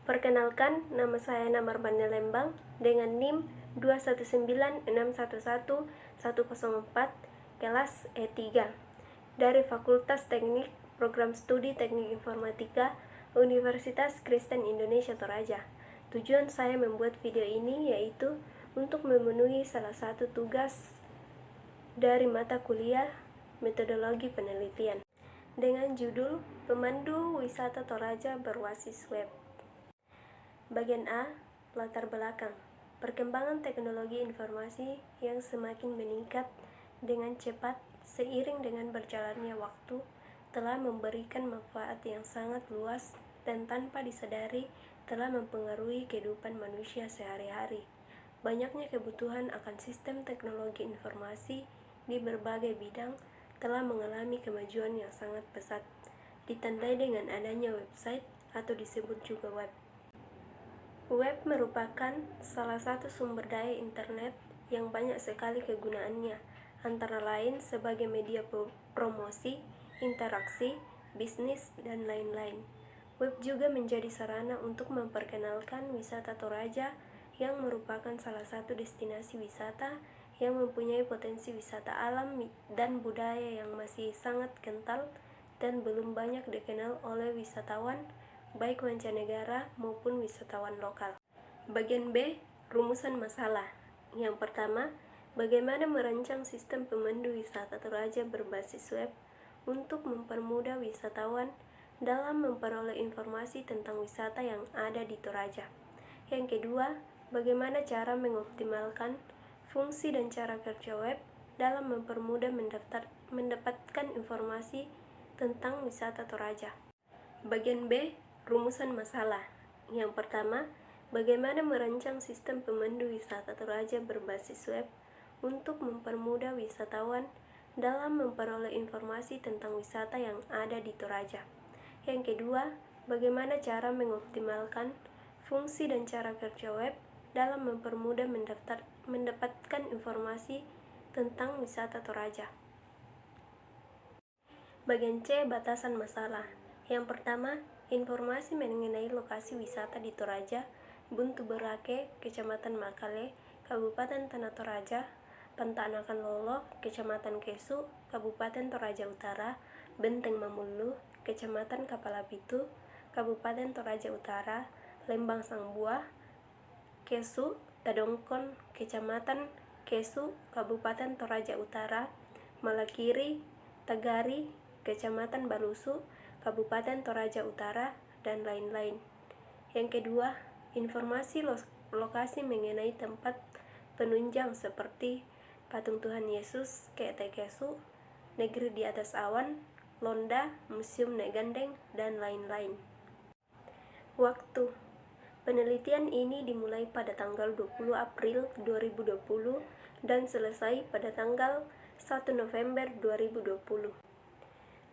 Perkenalkan, nama saya Namar Banda Lembang dengan NIM 219611104 kelas E3 dari Fakultas Teknik Program Studi Teknik Informatika Universitas Kristen Indonesia Toraja. Tujuan saya membuat video ini yaitu untuk memenuhi salah satu tugas dari mata kuliah metodologi penelitian dengan judul Pemandu Wisata Toraja Berbasis Web. Bagian A, latar belakang. Perkembangan teknologi informasi yang semakin meningkat dengan cepat seiring dengan berjalannya waktu telah memberikan manfaat yang sangat luas dan tanpa disadari telah mempengaruhi kehidupan manusia sehari-hari. Banyaknya kebutuhan akan sistem teknologi informasi di berbagai bidang telah mengalami kemajuan yang sangat pesat, ditandai dengan adanya website atau disebut juga web. Web merupakan salah satu sumber daya internet yang banyak sekali kegunaannya, antara lain sebagai media promosi, interaksi, bisnis, dan lain-lain. Web juga menjadi sarana untuk memperkenalkan wisata Toraja yang merupakan salah satu destinasi wisata yang mempunyai potensi wisata alam dan budaya yang masih sangat kental dan belum banyak dikenal oleh wisatawan baik mancanegara maupun wisatawan lokal. Bagian B, rumusan masalah. Yang pertama, bagaimana merancang sistem pemandu wisata Toraja berbasis web untuk mempermudah wisatawan dalam memperoleh informasi tentang wisata yang ada di Toraja. Yang kedua, bagaimana cara mengoptimalkan fungsi dan cara kerja web dalam mempermudah mendapatkan informasi tentang wisata Toraja. Bagian B, rumusan masalah. Yang pertama, bagaimana merancang sistem pemandu wisata Toraja berbasis web untuk mempermudah wisatawan dalam memperoleh informasi tentang wisata yang ada di Toraja. Yang kedua, bagaimana cara mengoptimalkan fungsi dan cara kerja web dalam mempermudah mendapatkan informasi tentang wisata Toraja. Bagian C, batasan masalah. Yang pertama, informasi mengenai lokasi wisata di Toraja, Buntu Berake, Kecamatan Makale, Kabupaten Tanah Toraja, Pantanakan Lolo, Kecamatan Kesu, Kabupaten Toraja Utara, Benteng Mamulu, Kecamatan Kapala Pitu, Kabupaten Toraja Utara, Lembang Sangbuah, Kesu, Tadongkon, Kecamatan Kesu, Kabupaten Toraja Utara, Malakiri, Tagari, Kecamatan Balusu, Kabupaten Toraja Utara, dan lain-lain. Yang kedua, informasi lokasi mengenai tempat penunjang seperti Patung Tuhan Yesus, KT Kesu, Negeri di Atas Awan, Londa, Museum Negandeng, dan lain-lain. Waktu penelitian ini dimulai pada tanggal 20 April 2020 dan selesai pada tanggal 1 November 2020.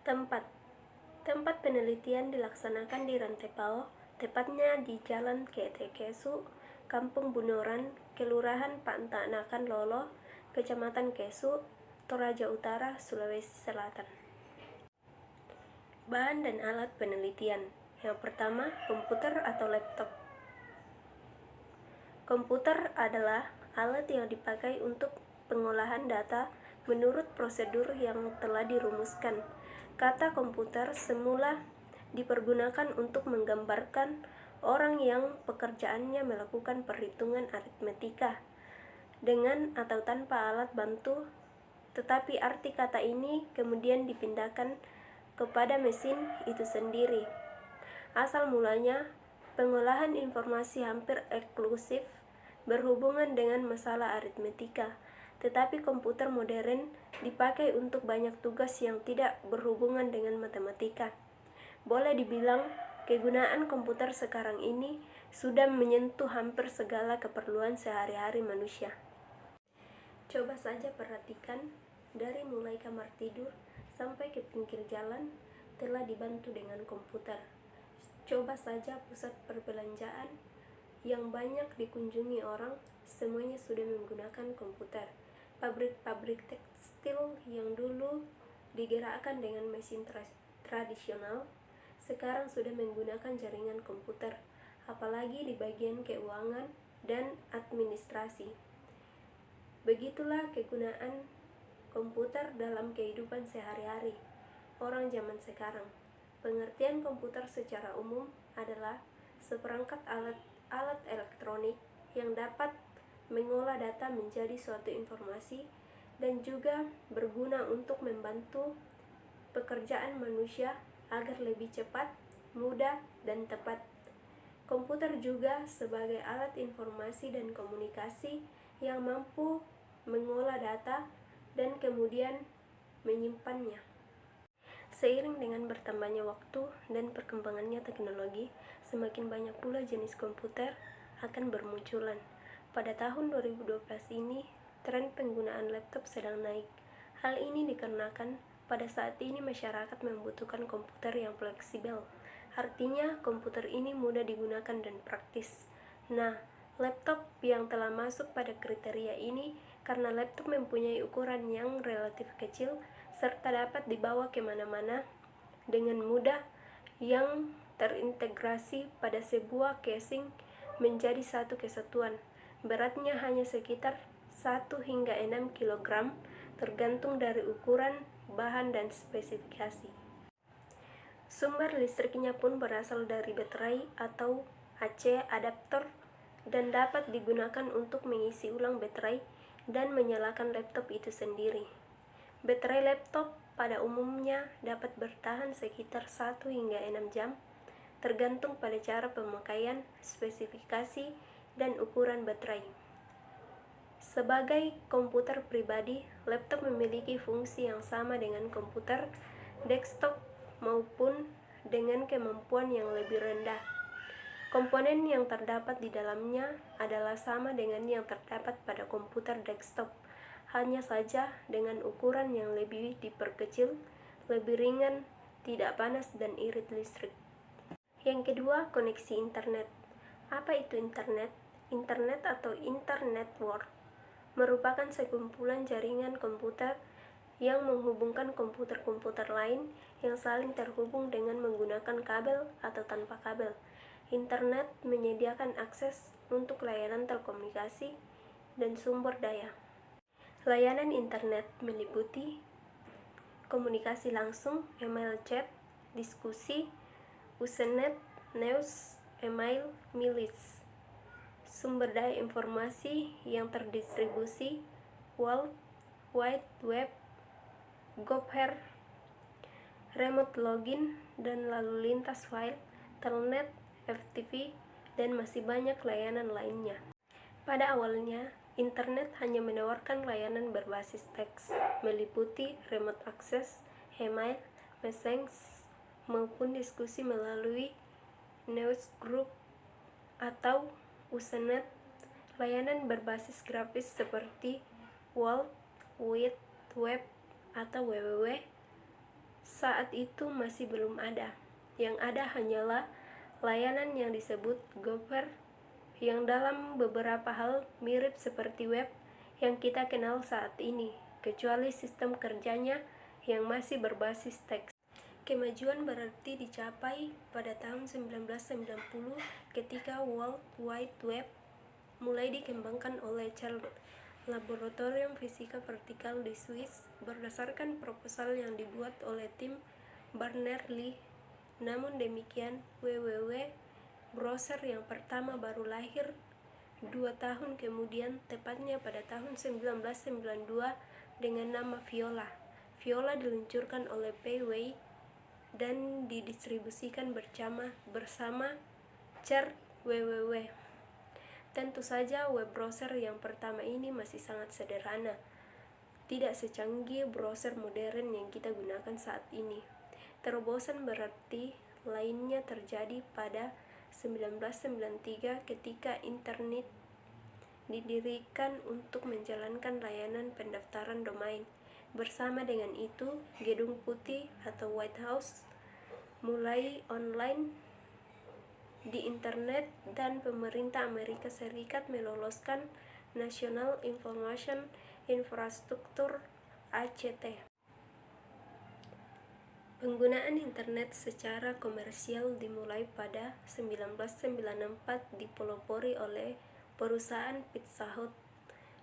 Tempat penelitian dilaksanakan di Rantepao, tepatnya di Jalan KT Kesu, Kampung Bunoran, Kelurahan Pantanakan Lolo, Kecamatan Kesu, Toraja Utara, Sulawesi Selatan. Bahan dan alat penelitian. Yang pertama, komputer atau laptop. Komputer adalah alat yang dipakai untuk pengolahan data menurut prosedur yang telah dirumuskan. Kata komputer semula dipergunakan untuk menggambarkan orang yang pekerjaannya melakukan perhitungan aritmetika dengan atau tanpa alat bantu, tetapi arti kata ini kemudian dipindahkan kepada mesin itu sendiri. Asal mulanya, pengolahan informasi hampir eksklusif berhubungan dengan masalah aritmetika, tetapi komputer modern dipakai untuk banyak tugas yang tidak berhubungan dengan matematika. Boleh dibilang, kegunaan komputer sekarang ini sudah menyentuh hampir segala keperluan sehari-hari manusia. Coba saja perhatikan, dari mulai kamar tidur sampai ke pinggir jalan telah dibantu dengan komputer. Coba saja pusat perbelanjaan yang banyak dikunjungi orang, semuanya sudah menggunakan komputer. Pabrik-pabrik tekstil yang dulu digerakkan dengan mesin tradisional, sekarang sudah menggunakan jaringan komputer. apalagi di bagian keuangan dan administrasi. Begitulah kegunaan komputer dalam kehidupan sehari-hari orang zaman sekarang. Pengertian komputer secara umum adalah seperangkat alat elektronik yang dapat mengolah data menjadi suatu informasi dan juga berguna untuk membantu pekerjaan manusia agar lebih cepat, mudah, dan tepat. Komputer juga sebagai alat informasi dan komunikasi yang mampu mengolah data dan kemudian menyimpannya. Seiring dengan bertambahnya waktu dan perkembangannya teknologi, semakin banyak pula jenis komputer akan bermunculan. Pada tahun 2012 ini, tren penggunaan laptop sedang naik. Hal ini dikarenakan pada saat ini masyarakat membutuhkan komputer yang fleksibel. Artinya, komputer ini mudah digunakan dan praktis. Nah, laptop yang telah masuk pada kriteria ini karena laptop mempunyai ukuran yang relatif kecil serta dapat dibawa kemana-mana dengan mudah, yang terintegrasi pada sebuah casing menjadi satu kesatuan. Beratnya hanya sekitar 1 hingga 6 kg tergantung dari ukuran, bahan, dan spesifikasi. Sumber listriknya pun berasal dari baterai atau AC adaptor dan dapat digunakan untuk mengisi ulang baterai dan menyalakan laptop itu sendiri. Baterai laptop pada umumnya dapat bertahan sekitar 1 hingga 6 jam, tergantung pada cara pemakaian, spesifikasi, dan ukuran baterai. Sebagai komputer pribadi, laptop memiliki fungsi yang sama dengan komputer desktop maupun dengan kemampuan yang lebih rendah. Komponen yang terdapat di dalamnya adalah sama dengan yang terdapat pada komputer desktop, hanya saja dengan ukuran yang lebih diperkecil, lebih ringan, tidak panas, dan irit listrik. Yang kedua, koneksi internet. Apa itu internet? Internet atau internet network merupakan sekumpulan jaringan komputer yang menghubungkan komputer-komputer lain yang saling terhubung dengan menggunakan kabel atau tanpa kabel. Internet menyediakan akses untuk layanan telekomunikasi dan sumber daya. Layanan internet meliputi komunikasi langsung, email, chat, diskusi, usenet, news, email, milis. Sumber daya informasi yang terdistribusi, World Wide Web, Gopher, remote login dan lalu lintas file, telnet, FTP, dan masih banyak layanan lainnya. Pada awalnya, internet hanya menawarkan layanan berbasis teks, meliputi remote access, email, message, maupun diskusi melalui newsgroup atau usenet. Layanan berbasis grafis seperti World Wide Web atau www saat itu masih belum ada. Yang ada hanyalah layanan yang disebut Gopher, yang dalam beberapa hal mirip seperti web yang kita kenal saat ini, kecuali sistem kerjanya yang masih berbasis teks. Kemajuan berarti dicapai pada tahun 1990 ketika World Wide Web mulai dikembangkan oleh Charles Laboratorium Fisika Vertikal di Swiss berdasarkan proposal yang dibuat oleh tim Berners-Lee. Namun demikian, www browser yang pertama baru lahir 2 tahun kemudian, tepatnya pada tahun 1992 dengan nama Viola. Viola diluncurkan oleh Pei Wei dan didistribusikan bersama Charles www. Tentu saja web browser yang pertama ini masih sangat sederhana, tidak secanggih browser modern yang kita gunakan saat ini. Terobosan berarti lainnya terjadi pada 1993 ketika internet didirikan untuk menjalankan layanan pendaftaran domain. Bersama dengan itu, Gedung Putih atau White House mulai online di internet dan pemerintah Amerika Serikat meloloskan National Information Infrastructure (ACT). Penggunaan internet secara komersial dimulai pada 1994 dipelopori oleh perusahaan Pizza Hut,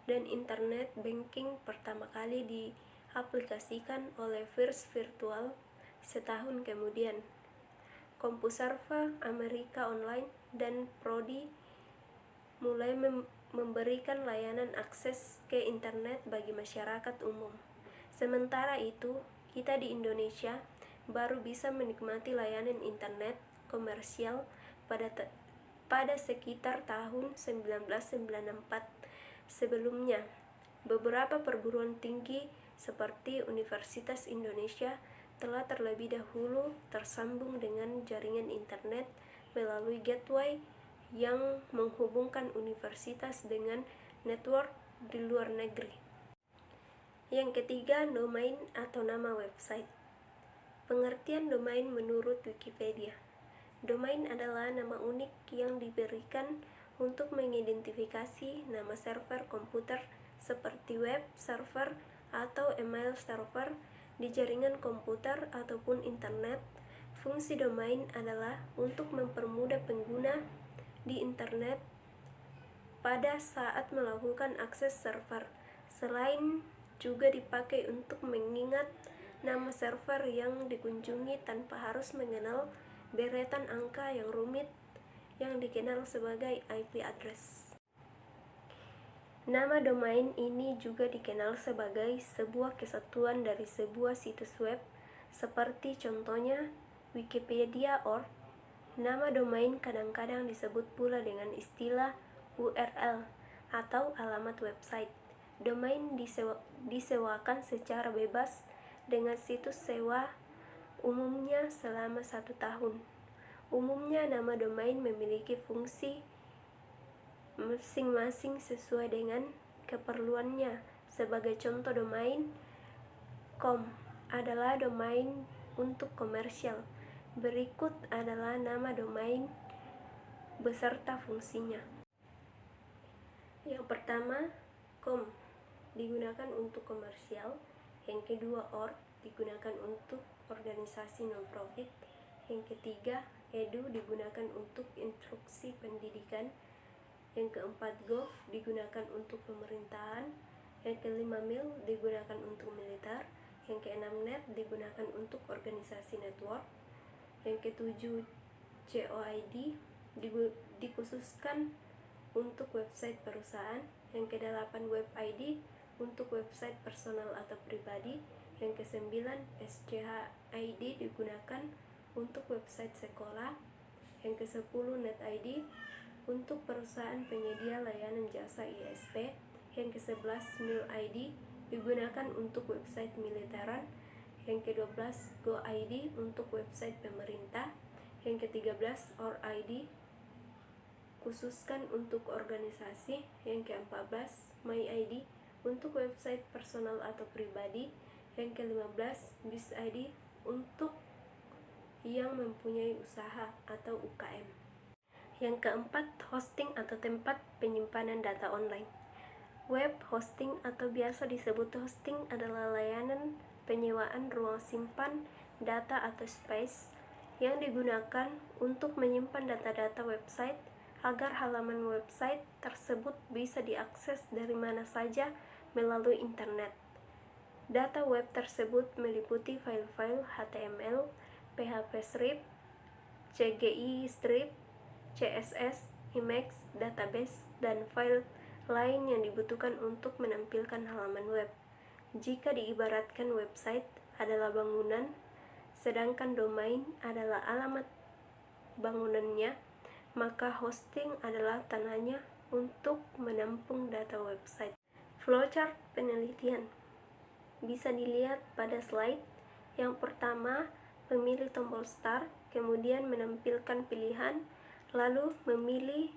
dan internet banking pertama kali diaplikasikan oleh First Virtual setahun kemudian. CompuServe, America Online, dan Prodi mulai memberikan layanan akses ke internet bagi masyarakat umum. Sementara itu, kita di Indonesia baru bisa menikmati layanan internet komersial pada sekitar tahun 1994. Sebelumnya, beberapa perguruan tinggi seperti Universitas Indonesia telah terlebih dahulu tersambung dengan jaringan internet melalui gateway yang menghubungkan universitas dengan network di luar negeri. Yang ketiga, domain atau nama website. Pengertian domain menurut Wikipedia. Domain adalah nama unik yang diberikan untuk mengidentifikasi nama server komputer seperti web server atau email server di jaringan komputer ataupun internet. Fungsi domain adalah untuk mempermudah pengguna di internet pada saat melakukan akses server. Selain juga dipakai untuk mengingat nama server yang dikunjungi tanpa harus mengenal deretan angka yang rumit yang dikenal sebagai IP address. Nama domain ini juga dikenal sebagai sebuah kesatuan dari sebuah situs web, seperti contohnya Wikipedia.org. Nama domain kadang-kadang disebut pula dengan istilah URL atau alamat website. Domain disewakan secara bebas dengan situs sewa umumnya selama 1 tahun. Umumnya nama domain memiliki fungsi masing-masing sesuai dengan keperluannya. Sebagai contoh, domain .com adalah domain untuk komersial. Berikut adalah nama domain beserta fungsinya. Yang pertama, .com digunakan untuk komersial. Yang kedua, .org digunakan untuk organisasi non-profit. Yang ketiga, .edu digunakan untuk instruksi pendidikan. Yang keempat, .gov digunakan untuk pemerintahan. Yang kelima, .mil digunakan untuk militer. Yang keenam, .net digunakan untuk organisasi network. Yang ketujuh, .coid dikhususkan untuk website perusahaan. Yang kedelapan, web ID untuk website personal atau pribadi. Yang kesembilan, SCHID digunakan untuk website sekolah. Yang kesepuluh, net ID untuk perusahaan penyedia layanan jasa ISP. Yang ke-11, mil ID digunakan untuk website militeran. Yang ke-12, go ID untuk website pemerintah. Yang ke-13, or ID khususkan untuk organisasi. Yang ke-14, my ID untuk website personal atau pribadi. Yang ke-15, bis ID untuk yang mempunyai usaha atau UKM. Yang keempat, hosting atau tempat penyimpanan data online. Web hosting atau biasa disebut hosting adalah layanan penyewaan ruang simpan data atau space yang digunakan untuk menyimpan data-data website agar halaman website tersebut bisa diakses dari mana saja melalui internet. Data web tersebut meliputi file-file HTML, PHP-script, CGI-script, CSS, Emacs, database, dan file lain yang dibutuhkan untuk menampilkan halaman web. Jika diibaratkan website adalah bangunan, sedangkan domain adalah alamat bangunannya, maka hosting adalah tanahnya untuk menampung data website. Flowchart penelitian bisa dilihat pada slide. Yang pertama, memilih tombol start, kemudian menampilkan pilihan, lalu memilih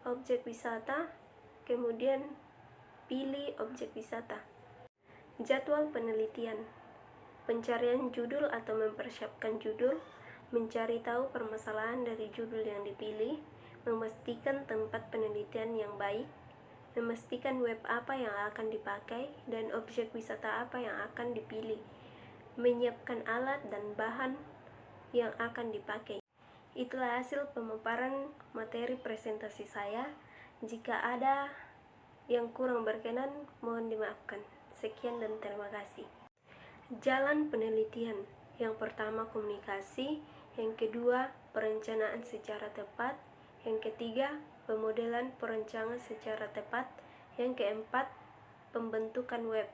objek wisata, kemudian pilih objek wisata. Jadwal penelitian: pencarian judul atau mempersiapkan judul, mencari tahu permasalahan dari judul yang dipilih, memastikan tempat penelitian yang baik, memastikan web apa yang akan dipakai, dan objek wisata apa yang akan dipilih. menyiapkan alat dan bahan yang akan dipakai. Itulah hasil pemaparan materi presentasi saya. Jika ada yang kurang berkenan, mohon dimaafkan. Sekian dan terima kasih. Jalan penelitian. Yang pertama, komunikasi. Yang kedua, perencanaan secara tepat. Yang ketiga, pemodelan perencanaan secara tepat. Yang keempat, pembentukan web.